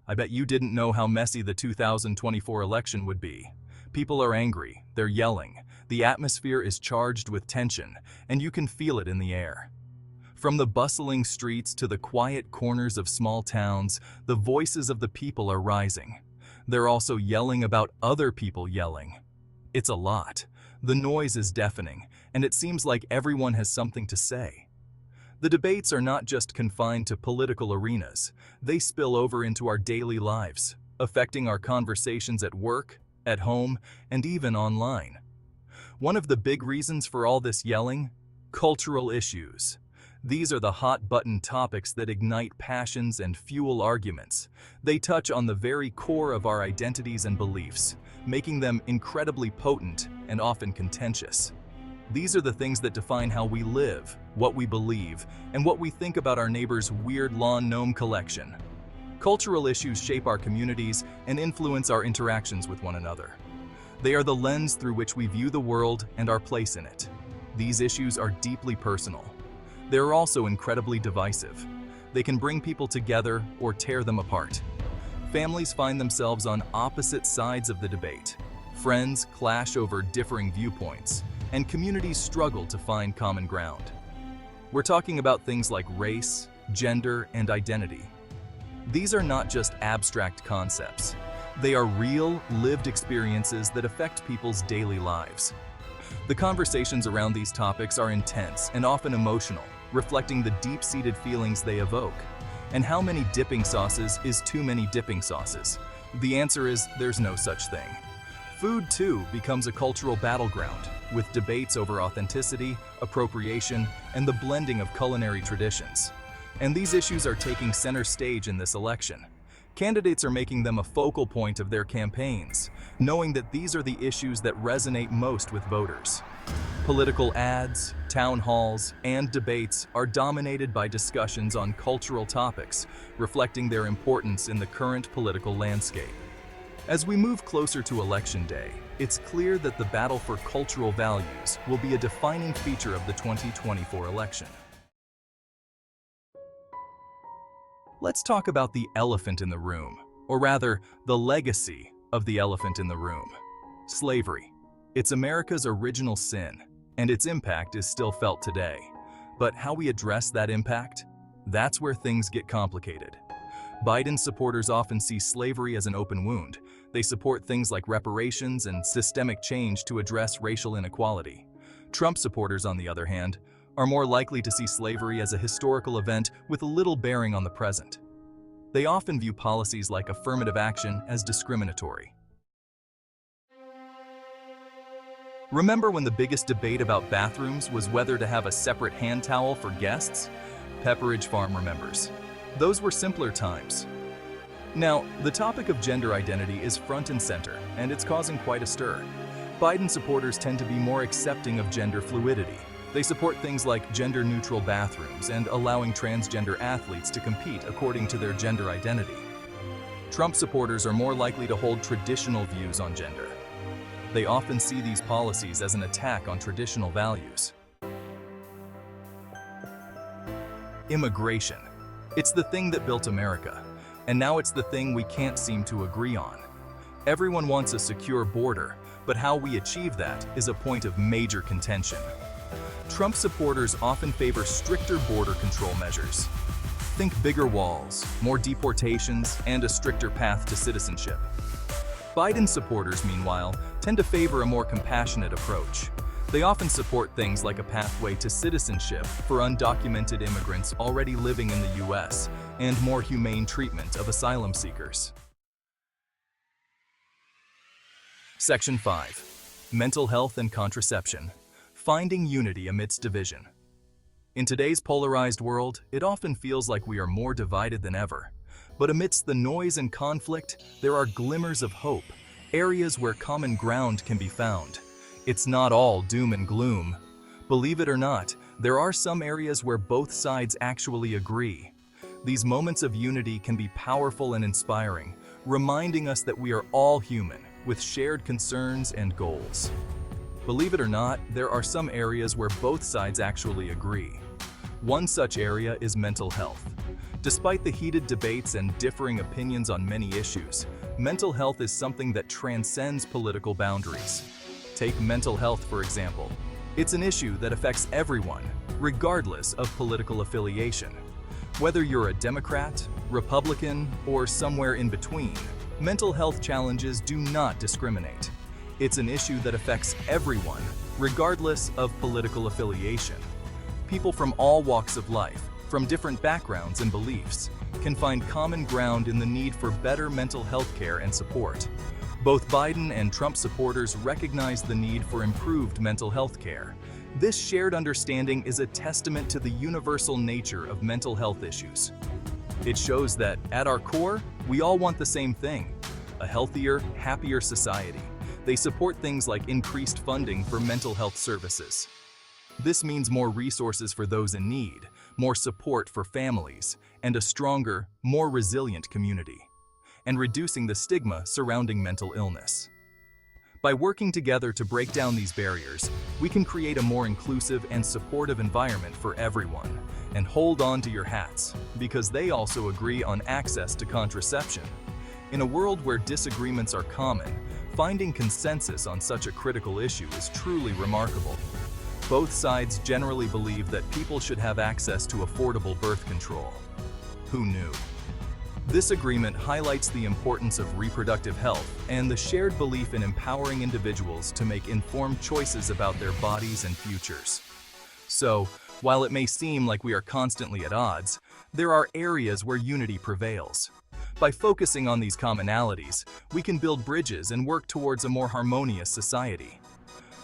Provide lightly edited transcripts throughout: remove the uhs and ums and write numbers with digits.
I bet you didn't know how messy the 2024 election would be. People are angry, they're yelling, the atmosphere is charged with tension, and you can feel it in the air. From the bustling streets to the quiet corners of small towns, the voices of the people are rising. They're also yelling about other people yelling. It's a lot. The noise is deafening, and it seems like everyone has something to say. The debates are not just confined to political arenas. They spill over into our daily lives, affecting our conversations at work, at home, and even online. One of the big reasons for all this yelling? Cultural issues. These are the hot-button topics that ignite passions and fuel arguments. They touch on the very core of our identities and beliefs, making them incredibly potent and often contentious. These are the things that define how we live, what we believe, and what we think about our neighbor's weird lawn gnome collection. Cultural issues shape our communities and influence our interactions with one another. They are the lens through which we view the world and our place in it. These issues are deeply personal. They are also incredibly divisive. They can bring people together or tear them apart. Families find themselves on opposite sides of the debate. Friends clash over differing viewpoints, and communities struggle to find common ground. We're talking about things like race, gender, and identity. These are not just abstract concepts. They are real, lived experiences that affect people's daily lives. The conversations around these topics are intense and often emotional, reflecting the deep-seated feelings they evoke. And how many dipping sauces is too many dipping sauces? The answer is there's no such thing. Food, too, becomes a cultural battleground, with debates over authenticity, appropriation, and the blending of culinary traditions. And these issues are taking center stage in this election. Candidates are making them a focal point of their campaigns, knowing that these are the issues that resonate most with voters. Political ads, town halls, and debates are dominated by discussions on cultural topics, reflecting their importance in the current political landscape. As we move closer to Election Day, it's clear that the battle for cultural values will be a defining feature of the 2024 election. Let's talk about the elephant in the room, or rather, the legacy of the elephant in the room. Slavery. It's America's original sin, and its impact is still felt today. But how we address that impact? That's where things get complicated. Biden supporters often see slavery as an open wound. They support things like reparations and systemic change to address racial inequality. Trump supporters, on the other hand, are more likely to see slavery as a historical event with little bearing on the present. They often view policies like affirmative action as discriminatory. Remember when the biggest debate about bathrooms was whether to have a separate hand towel for guests? Pepperidge Farm remembers. Those were simpler times. Now, the topic of gender identity is front and center, and it's causing quite a stir. Biden supporters tend to be more accepting of gender fluidity. They support things like gender-neutral bathrooms and allowing transgender athletes to compete according to their gender identity. Trump supporters are more likely to hold traditional views on gender. They often see these policies as an attack on traditional values. Immigration. It's the thing that built America, and now it's the thing we can't seem to agree on. Everyone wants a secure border, but how we achieve that is a point of major contention. Trump supporters often favor stricter border control measures. Think bigger walls, more deportations, and a stricter path to citizenship. Biden supporters, meanwhile, tend to favor a more compassionate approach. They often support things like a pathway to citizenship for undocumented immigrants already living in the U.S. and more humane treatment of asylum seekers. Section 5. Mental health and contraception. Finding unity amidst division. In today's polarized world, it often feels like we are more divided than ever. But amidst the noise and conflict, there are glimmers of hope, areas where common ground can be found. It's not all doom and gloom. Believe it or not, there are some areas where both sides actually agree. These moments of unity can be powerful and inspiring, reminding us that we are all human, with shared concerns and goals. Believe it or not, there are some areas where both sides actually agree. One such area is mental health. Despite the heated debates and differing opinions on many issues, mental health is something that transcends political boundaries. Take mental health, for example. It's an issue that affects everyone, regardless of political affiliation. Whether you're a Democrat, Republican, or somewhere in between, mental health challenges do not discriminate. It's an issue that affects everyone, regardless of political affiliation. People from all walks of life, from different backgrounds and beliefs, can find common ground in the need for better mental health care and support. Both Biden and Trump supporters recognize the need for improved mental health care. This shared understanding is a testament to the universal nature of mental health issues. It shows that, at our core, we all want the same thing: a healthier, happier society. They support things like increased funding for mental health services. This means more resources for those in need, more support for families, and a stronger, more resilient community, and reducing the stigma surrounding mental illness. By working together to break down these barriers, we can create a more inclusive and supportive environment for everyone. And hold on to your hats, because they also agree on access to contraception. In a world where disagreements are common, finding consensus on such a critical issue is truly remarkable. Both sides generally believe that people should have access to affordable birth control. Who knew? This agreement highlights the importance of reproductive health and the shared belief in empowering individuals to make informed choices about their bodies and futures. So, while it may seem like we are constantly at odds, there are areas where unity prevails. By focusing on these commonalities, we can build bridges and work towards a more harmonious society.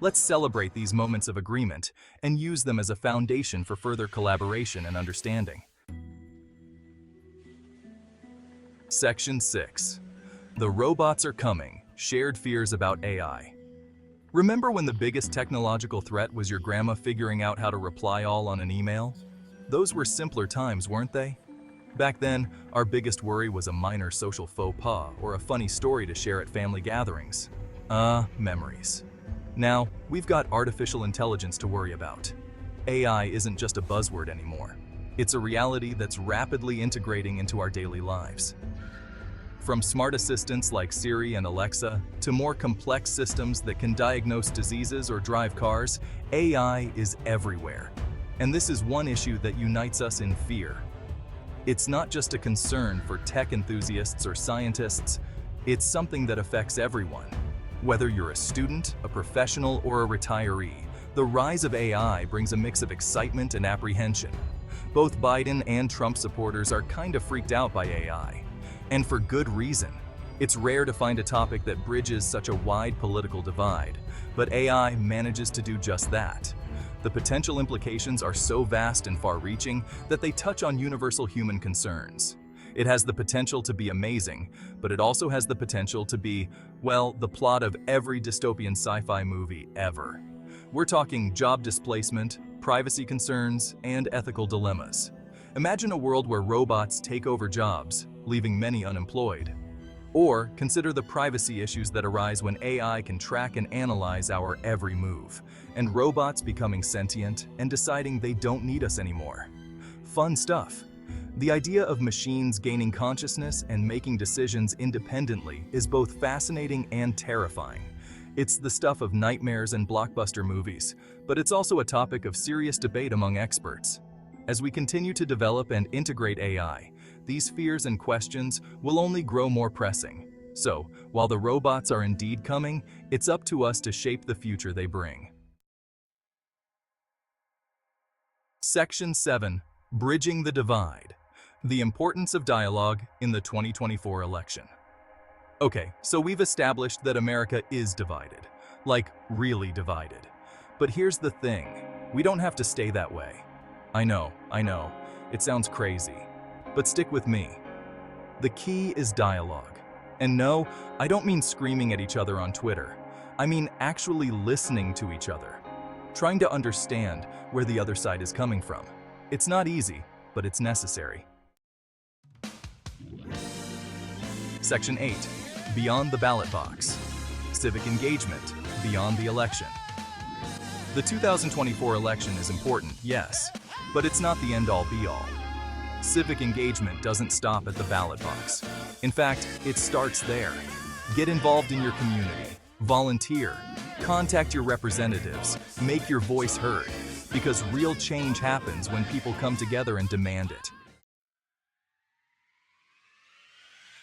Let's celebrate these moments of agreement and use them as a foundation for further collaboration and understanding. Section 6. The robots are coming. Shared fears about AI. Remember when the biggest technological threat was your grandma figuring out how to reply all on an email? Those were simpler times, weren't they? Back then, our biggest worry was a minor social faux pas or a funny story to share at family gatherings. Memories. Now, we've got artificial intelligence to worry about. AI isn't just a buzzword anymore. It's a reality that's rapidly integrating into our daily lives. From smart assistants like Siri and Alexa to more complex systems that can diagnose diseases or drive cars, AI is everywhere. And this is one issue that unites us in fear. It's not just a concern for tech enthusiasts or scientists, it's something that affects everyone. Whether you're a student, a professional, or a retiree, the rise of AI brings a mix of excitement and apprehension. Both Biden and Trump supporters are kind of freaked out by AI. And for good reason. It's rare to find a topic that bridges such a wide political divide, but AI manages to do just that. The potential implications are so vast and far-reaching that they touch on universal human concerns. It has the potential to be amazing, but it also has the potential to be, well, the plot of every dystopian sci-fi movie ever. We're talking job displacement, privacy concerns, and ethical dilemmas. Imagine a world where robots take over jobs, leaving many unemployed. Or consider the privacy issues that arise when AI can track and analyze our every move, and robots becoming sentient and deciding they don't need us anymore. Fun stuff. The idea of machines gaining consciousness and making decisions independently is both fascinating and terrifying. It's the stuff of nightmares and blockbuster movies, but it's also a topic of serious debate among experts. As we continue to develop and integrate AI, these fears and questions will only grow more pressing. So, while the robots are indeed coming, it's up to us to shape the future they bring. Section 7. Bridging the Divide. The importance of dialogue in the 2024 election. Okay, so we've established that America is divided. Like, really divided. But here's the thing. We don't have to stay that way. I know. It sounds crazy. But stick with me. The key is dialogue. And no, I don't mean screaming at each other on Twitter. I mean actually listening to each other. Trying to understand where the other side is coming from. It's not easy, but it's necessary. Section 8. Beyond the ballot box. Civic engagement beyond the election. The 2024 election is important, yes, But it's not the end-all be-all. Civic engagement doesn't stop at the ballot box. In fact, it starts there. Get involved in your community, volunteer, contact your representatives, make your voice heard, because real change happens when people come together and demand it.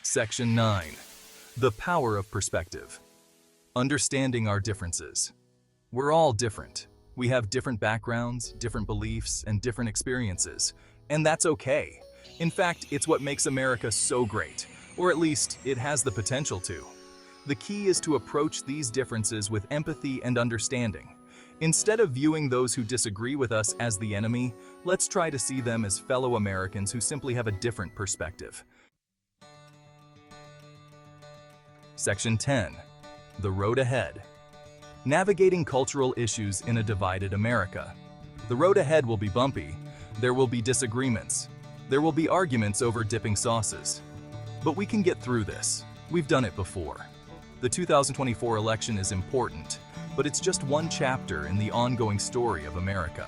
Section 9. The power of perspective. Understanding our differences. We're all different. We have different backgrounds, different beliefs, and different experiences. And that's okay. In fact, it's what makes America so great, or at least it has the potential to. The key is to approach these differences with empathy and understanding. Instead of viewing those who disagree with us as the enemy, let's try to see them as fellow Americans who simply have a different perspective. Section 10. The road ahead. Navigating cultural issues in a divided America. The road ahead will be bumpy. There will be disagreements. There will be arguments over dipping sauces. But we can get through this. We've done it before. The 2024 election is important, but it's just one chapter in the ongoing story of America.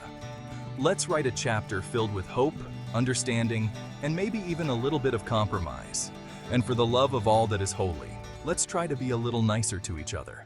Let's write a chapter filled with hope, understanding, and maybe even a little bit of compromise. And for the love of all that is holy, let's try to be a little nicer to each other.